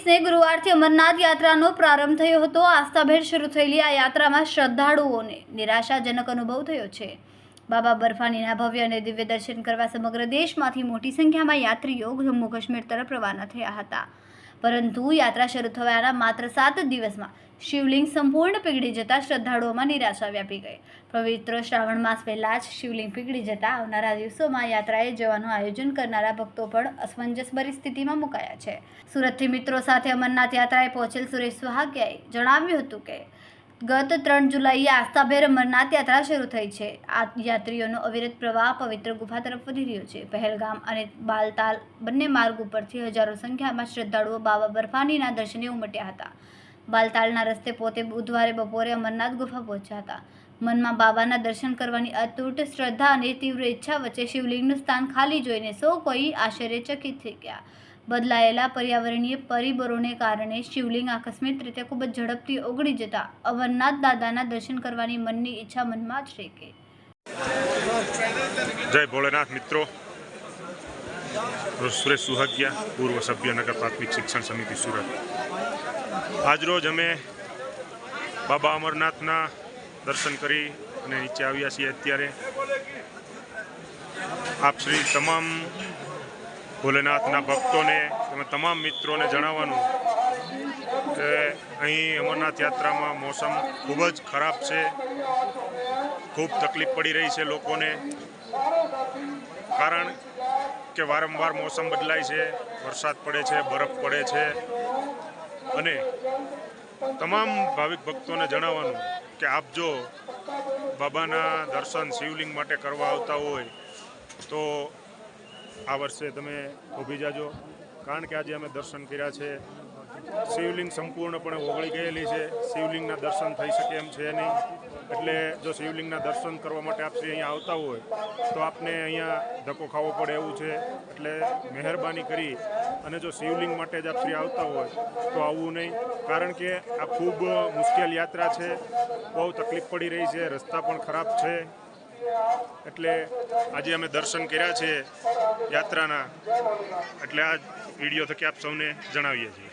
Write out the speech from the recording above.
ने गुरुवारથી અમરનાથ યાત્રાનો પ્રારંભ થયો હતો। આસ્થાભેર શરૂ થયેલી આ યાત્રામાં શ્રદ્ધાળુઓને નિરાશાજનક અનુભવ થયો છે। બાબા બર્ફાનીના ભવ્ય અને દિવ્ય દર્શન કરવા સમગ્ર દેશમાંથી મોટી સંખ્યામાં યાત્રીઓ જમ્મુ કાશ્મીર તરફ રવાના થયા હતા, પરંતુ યાત્રા શરૂ થયાના માત્ર 7 દિવસમાં શિવલિંગ સંપૂર્ણ પીગળી જતા શ્રદ્ધાળુઓમાં નિરાશા વ્યાપી ગઈ। પવિત્ર શ્રાવણ માસ પહેલા જ શિવલિંગ પીગળી જતા આવનારા દિવસોમાં યાત્રાએ જવાનું આયોજન કરનારા ભક્તો પણ અસમંજસભરી સ્થિતિમાં મુકાયા છે। સુરતથી મિત્રો સાથે અમરનાથ યાત્રાએ પહોંચેલ સુરેશ સુહાગિયાએ જણાવ્યું હતું કે ગત 3 જુલાઈએ આસ્થાભેર અમરનાથ યાત્રા શરૂ થઈ છે। આ યાત્રીઓનો અવિરત પ્રવાહ પવિત્ર ગુફા તરફ વધી રહ્યો છે। પહેલગામ અને બાલતાલ બંને માર્ગ ઉપરથી હજારો સંખ્યામાં શ્રદ્ધાળુઓ બાબા બર્ફાનીના દર્શને ઉમટ્યા હતા। બાલતાલના રસ્તે પોતે બુધવારે બપોરે અમરનાથ ગુફા પહોંચ્યા હતા। મનમાં બાબાના દર્શન કરવાની અતૂટ શ્રદ્ધા અને તીવ્ર ઈચ્છા વચ્ચે શિવલિંગનું સ્થાન ખાલી જોઈને સૌ કોઈ આશ્ચર્યચકિત થઈ ગયા। બદલાયેલા પર્યાવરણીય પરિબળોને કારણે શિવલિંગ આકસ્મિક રીતે ખૂબ જ ઝડપથી ઓગળી જતા અમરનાથ દાદાના દર્શન કરવાની મનની ઈચ્છા મનમાં જ રહી ગઈ। જય ભોલેનાથ મિત્રો, સુરેશ સુહાગિયા, પૂર્વ સભ્ય નગર પ્રાથમિક શિક્ષણ સમિતિ સુરત। આજરોજ અમે બાબા અમરનાથના દર્શન કરી અને નીચે આવ્યા છીએ। અત્યારે આપ શ્રી તમામ ભોલેનાથના ભક્તોને તેમજ તમામ મિત્રોને જણાવવાનું કે અહીં અમરનાથ યાત્રામાં મોસમ ખૂબ જ ખરાબ છે, ખૂબ તકલીફ પડી રહી છે લોકોને, કારણ કે વારંવાર મોસમ બદલાય છે, વરસાદ પડે છે, બરફ પડે છે અને તમામ ભાવિક ભક્તોને જણાવવાનું કે આપ જો બાબાના દર્શન શિવલિંગ માટે કરવા આવતા હોય તો આ વર્ષે તમે ઊભી જાજો, કારણ કે આજે અમે દર્શન કર્યા છે, શિવલિંગ સંપૂર્ણપણે ઓગળી ગયેલી છે, શિવલિંગના દર્શન થઈ શકે એમ છે નહીં। એટલે જો શિવલિંગના દર્શન કરવા માટે આપ શ્રી અહીંયા આવતા હોય તો આપને અહીંયા ધક્કો ખાવો પડે એવું છે। એટલે મહેરબાની કરી અને જો શિવલિંગ માટે જ આપ શ્રી આવતા હોય તો આવવું નહીં, કારણ કે આ ખૂબ મુશ્કેલ યાત્રા છે, બહુ તકલીફ પડી રહી છે, રસ્તા પણ ખરાબ છે। એટલે આજે અમે દર્શન કર્યા છે યાત્રાના, એટલે આ વિડીયો થકી આપ સૌને જણાવીએ છીએ।